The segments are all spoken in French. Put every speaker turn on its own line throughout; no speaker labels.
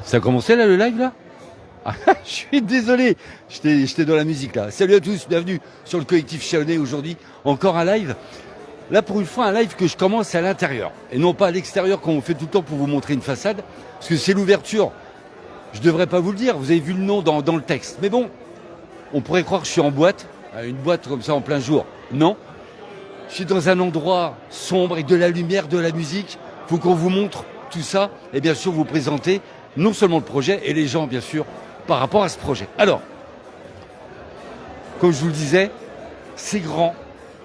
Ça a commencé là le live là? Ah, je suis désolé, j'étais dans la musique là. Salut à tous, bienvenue sur le collectif Chalonnais aujourd'hui. Encore un live. Là pour une fois un live que je commence à l'intérieur et non pas à l'extérieur comme on fait tout le temps pour vous montrer une façade. Parce que c'est l'ouverture. Je devrais pas vous le dire, vous avez vu le nom dans le texte. Mais bon, on pourrait croire que je suis en boîte, une boîte comme ça en plein jour. Non, je suis dans un endroit sombre avec de la lumière, de la musique. Faut qu'on vous montre tout ça et bien sûr vous présenter non seulement le projet et les gens bien sûr par rapport à ce projet. Alors, comme je vous le disais, c'est grand.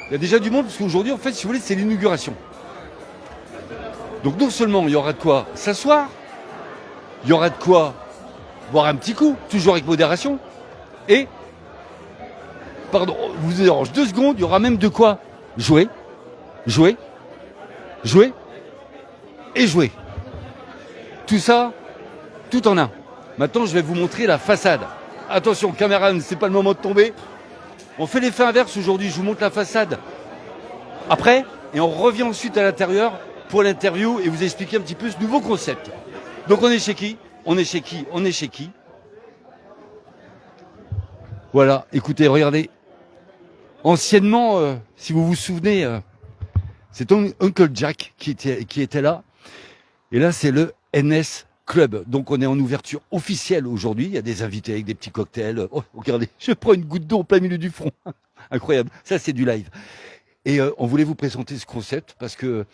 Il y a déjà du monde parce qu'aujourd'hui en fait si vous voulez c'est l'inauguration. Donc non seulement il y aura de quoi s'asseoir, il y aura de quoi boire un petit coup, toujours avec modération. Et, pardon, je vous dérange 2 secondes, il y aura même de quoi jouer, jouer, jouer et jouer. Tout ça, tout en un. Maintenant, je vais vous montrer la façade. Attention, caméra, c'est pas le moment de tomber. On fait l'effet inverse aujourd'hui, je vous montre la façade après et on revient ensuite à l'intérieur pour l'interview et vous expliquer un petit peu ce nouveau concept. Donc on est chez qui ? On est chez qui ? On est chez qui ? Voilà, écoutez, regardez. Anciennement, si vous vous souvenez, c'est Uncle Jack qui était là. Et là, c'est le NS Club. Donc on est en ouverture officielle aujourd'hui. Il y a des invités avec des petits cocktails. Oh, regardez, je prends une goutte d'eau au plein milieu du front. Incroyable, ça c'est du live. Et on voulait vous présenter ce concept parce que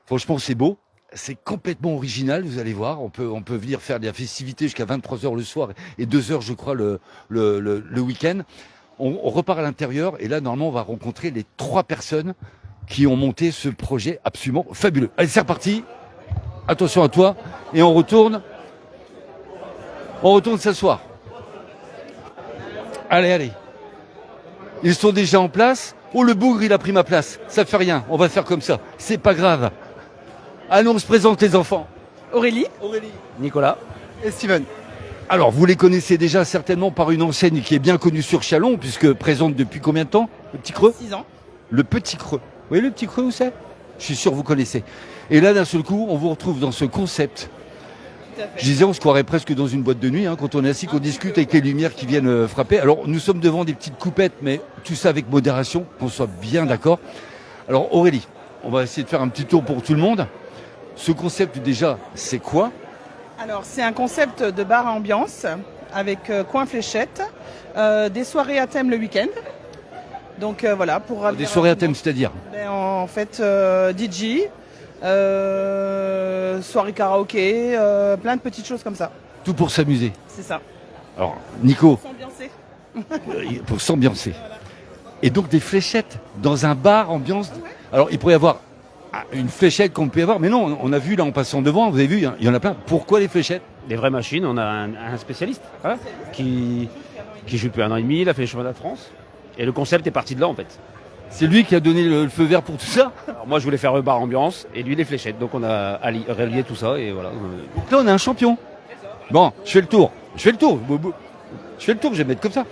franchement c'est beau. C'est complètement original, vous allez voir. On peut venir faire de la festivité jusqu'à 23h le soir et 2h, je crois, le week-end. On repart à l'intérieur et là, normalement, on va rencontrer les 3 personnes qui ont monté ce projet absolument fabuleux. Allez, c'est reparti. Attention à toi. Et on retourne s'asseoir. Allez, allez. Ils sont déjà en place. Oh, le bougre, il a pris ma place. Ça fait rien. On va faire comme ça. C'est pas grave. Allons, on se présente les enfants.
Aurélie,
Nicolas
et Steven.
Alors, vous les connaissez déjà certainement par une enseigne qui est bien connue sur Châlons, puisque présente depuis combien de temps ? Le Petit Creux ?
6 ans.
Le Petit Creux. Vous voyez le Petit Creux où c'est ? Je suis sûr que vous connaissez. Et là, d'un seul coup, on vous retrouve dans ce concept.
Tout à fait.
Je disais, on se croirait presque dans une boîte de nuit, hein, quand on est assis, qu'on discute avec les lumières qui viennent frapper. Alors, nous sommes devant des petites coupettes, mais tout ça avec modération, qu'on soit bien d'accord. Alors, Aurélie, on va essayer de faire un petit tour pour tout le monde. Ce concept déjà, c'est quoi ?
Alors, c'est un concept de bar à ambiance avec coin fléchette, des soirées à thème le week-end. Donc voilà, pour
Des soirées à thème, c'est-à-dire ?
En fait, DJ, soirée karaoké, plein de petites choses comme ça.
Tout pour s'amuser.
C'est ça.
Alors, Nico,
S'ambiancer.
pour s'ambiancer. Et donc des fléchettes dans un bar ambiance. Alors, il pourrait y avoir une fléchette qu'on peut y avoir, mais non, on a vu là en passant devant, vous avez vu, il y en a plein. Pourquoi les fléchettes ?
Des vraies machines, on a un spécialiste hein, qui joue depuis 1 an et demi, il a fait les championnats de France. Et le concept est parti de là en fait.
C'est lui qui a donné le feu vert pour tout ça ?
Alors moi je voulais faire le bar ambiance et lui les fléchettes. Donc on a relié tout ça et voilà.
Donc là, on a un champion. Bon, je fais le tour, je vais mettre comme ça.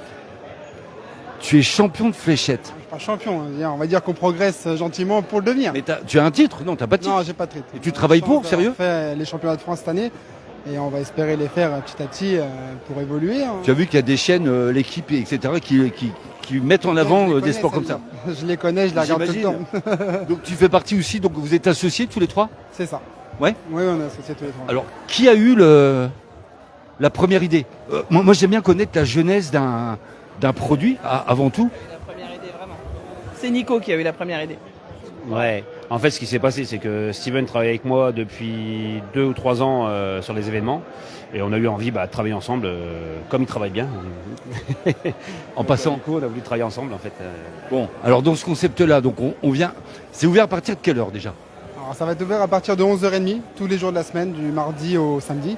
Tu es champion de fléchettes.
Pas champion, on va dire qu'on progresse gentiment pour le devenir.
Mais tu as un titre ? Non, t'as pas de titre.
Non, j'ai pas de titre.
Et tu travailles pour, sérieux ?
On fait les championnats de France cette année et on va espérer les faire petit à petit pour évoluer.
Tu as vu qu'il y a des chaînes, l'équipe, etc., qui mettent en avant
Je les
des
connais,
sports comme ça.
celles-là. Je les connais, je les regarde tout le temps.
J'imagine. Donc tu fais partie aussi, donc vous êtes associés tous les 3 ?
C'est ça.
Ouais.
Oui, on est associés tous les trois.
Alors, qui a eu la première idée ? Moi, j'aime bien connaître la genèse d'un produit, avant tout.
La première idée, vraiment. C'est Nico qui a eu la première idée.
Ouais. En fait ce qui s'est passé c'est que Steven travaille avec moi depuis 2 ou 3 ans sur les événements. Et on a eu envie de travailler ensemble comme il travaille bien.
En passant.
Du coup on a voulu travailler ensemble en fait.
Bon, alors dans ce concept-là, donc on vient. C'est ouvert à partir de quelle heure déjà ?
Alors, ça va être ouvert à partir de 11h30 tous les jours de la semaine, du mardi au samedi.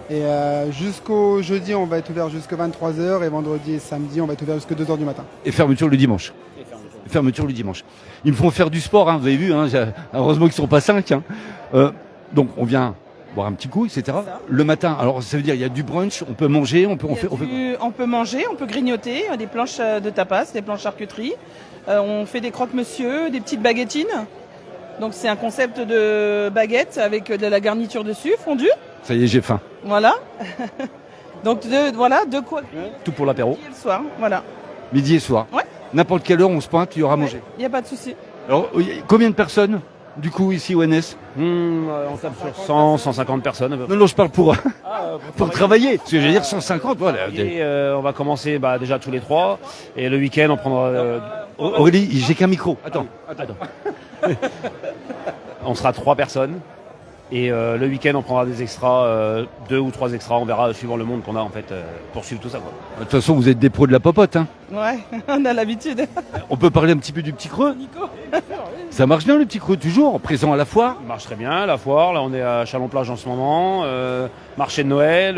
Et jusqu'au jeudi, on va être ouvert jusqu'à 23h et vendredi et samedi, on va être ouvert jusqu'à 2h du matin.
Et fermeture le dimanche. Fermeture le dimanche. Ils me font faire du sport, hein, vous avez vu, hein, heureusement qu'ils ne sont pas 5. Hein. Donc on vient boire un petit coup, etc.
Ça.
Le matin, alors ça veut dire il y a du brunch, on peut manger, on fait quoi ?
On peut manger, on peut grignoter, des planches de tapas, des planches charcuterie. On fait des croque-monsieur, des petites baguettines. Donc c'est un concept de baguette avec de la garniture dessus, fondue.
Ça y est, j'ai faim.
Voilà. Donc de quoi
Tout pour l'apéro.
le soir. Voilà.
Midi et soir.
Ouais.
N'importe quelle heure on se pointe, il y aura à manger.
Il n'y a pas de souci.
Alors, combien de personnes, du coup, ici au NS?
On tape sur 100, 150 personnes à peu près.
Non, je parle pour, pour travailler. Parce que je veux dire 150, voilà.
Et on va commencer déjà tous les 3. Et le week-end, on prendra.
Aurélie, j'ai qu'un micro. Attends.
On sera 3 personnes. Et le week-end, on prendra des extras, 2 ou 3 extras. On verra suivant le monde qu'on a en fait pour suivre tout ça. Quoi.
De toute façon, vous êtes des pros de la popote. Hein.
Ouais, on a l'habitude.
On peut parler un petit peu du petit creux.
Nico.
Ça marche bien le petit creux, toujours présent à la foire.
Ça marche très bien, la foire. Là, on est à Chalon-Plage en ce moment. Marché de Noël.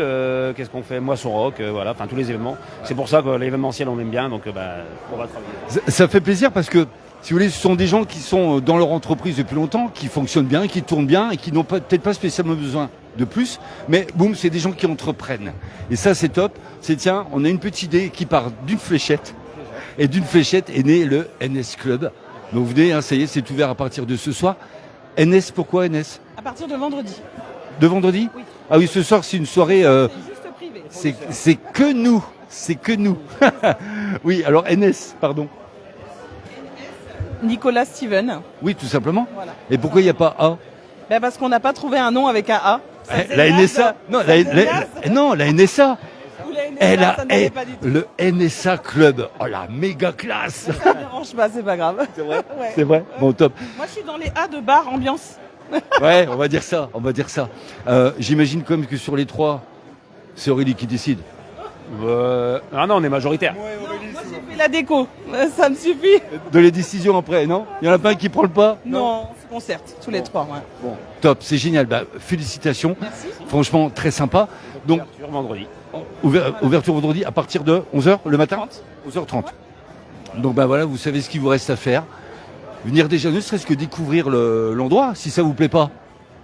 Qu'est-ce qu'on fait? Moisson Rock. Voilà, enfin tous les événements. C'est pour ça que l'événementiel, on aime bien. Donc, on va travailler.
Ça fait plaisir parce que, si vous voulez, ce sont des gens qui sont dans leur entreprise depuis longtemps, qui fonctionnent bien, qui tournent bien et qui n'ont peut-être pas spécialement besoin de plus. Mais boum, c'est des gens qui entreprennent. Et ça, c'est top. C'est tiens, on a une petite idée qui part d'une fléchette. Et d'une fléchette est né le NS Club. Donc vous venez, hein, ça y est, c'est ouvert à partir de ce soir. NS, pourquoi NS?
À partir de vendredi.
De vendredi?
Oui.
Ah oui, ce soir, c'est une soirée...
C'est juste privé.
c'est que nous. C'est que nous. Oui, alors NS, pardon.
Nicolas Steven.
Oui, tout simplement.
Voilà.
Et pourquoi il n'y a pas A?
Ben parce qu'on n'a pas trouvé un nom avec un A. Ça faisait
La
naze.
NSA? Non,
Ça faisait naze.
non, la NSA.
Ou la NSA,
Elle a
ça n'allait pas du tout.
le NSA Club. Oh la méga classe.
Ça ne dérange pas, c'est pas grave.
C'est vrai?
Ouais.
C'est vrai? Bon, top.
Moi, je suis dans les A de bar ambiance.
Ouais, on va dire ça. On va dire ça. J'imagine quand même que sur les 3, c'est Aurélie qui décide.
Ah non, on est majoritaire.
Moi, j'ai fait la déco. Ça me suffit.
De les décisions après, non? Il y en a pas un qui prend le pas?
Non, on se concerte, tous les trois. Ouais.
Bon, top, c'est génial. Bah, félicitations.
Merci.
Franchement, très sympa. Donc,
Ouverture vendredi.
ouverture vendredi à partir de 11h le matin?
30.
11h30. Donc bah voilà, vous savez ce qu'il vous reste à faire. Venir déjà, ne serait-ce que découvrir l'endroit, si ça vous plaît pas.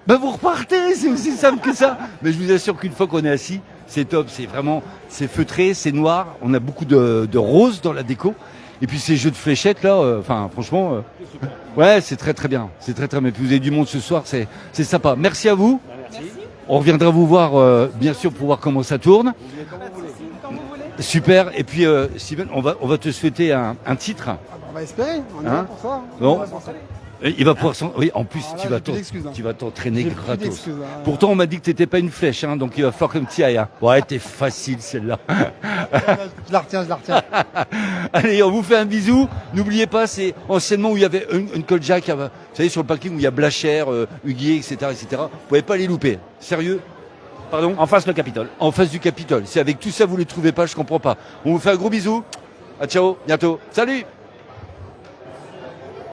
Bah vous repartez, c'est aussi simple que ça. Mais je vous assure qu'une fois qu'on est assis, c'est top, c'est vraiment, c'est feutré, c'est noir, on a beaucoup de roses dans la déco. Et puis ces jeux de fléchettes là, enfin franchement, ouais c'est très très bien, c'est très très bien. Et puis vous avez du monde ce soir, c'est sympa. Merci à vous.
Merci.
On reviendra vous voir bien sûr pour voir comment ça tourne.
Quand vous voulez.
Super. Et puis Steven, on va te souhaiter un titre.
On va espérer, on est
Hein
là pour ça.
Bon.
On va s'entraîner.
Et il va pouvoir oui, en plus
Ah, là,
tu vas
j'ai plus d'excuses, hein.
tu vas t'entraîner
J'ai plus
gratos.
d'excuses, hein.
Pourtant on m'a dit que t'étais pas une flèche, hein, donc il va falloir que tu ailles. Hein. Ouais, t'es facile celle-là.
Je la retiens, je la retiens.
Allez, on vous fait un bisou. N'oubliez pas, c'est anciennement où il y avait une Kolja, vous savez, sur le parking où il y a Blachère, Huguier, etc., etc. Vous pouvez pas les louper. Sérieux? Pardon?
En face, le Capitole.
En face du Capitole. Si avec tout ça vous les trouvez pas, je comprends pas. On vous fait un gros bisou. À ciao, bientôt. Salut!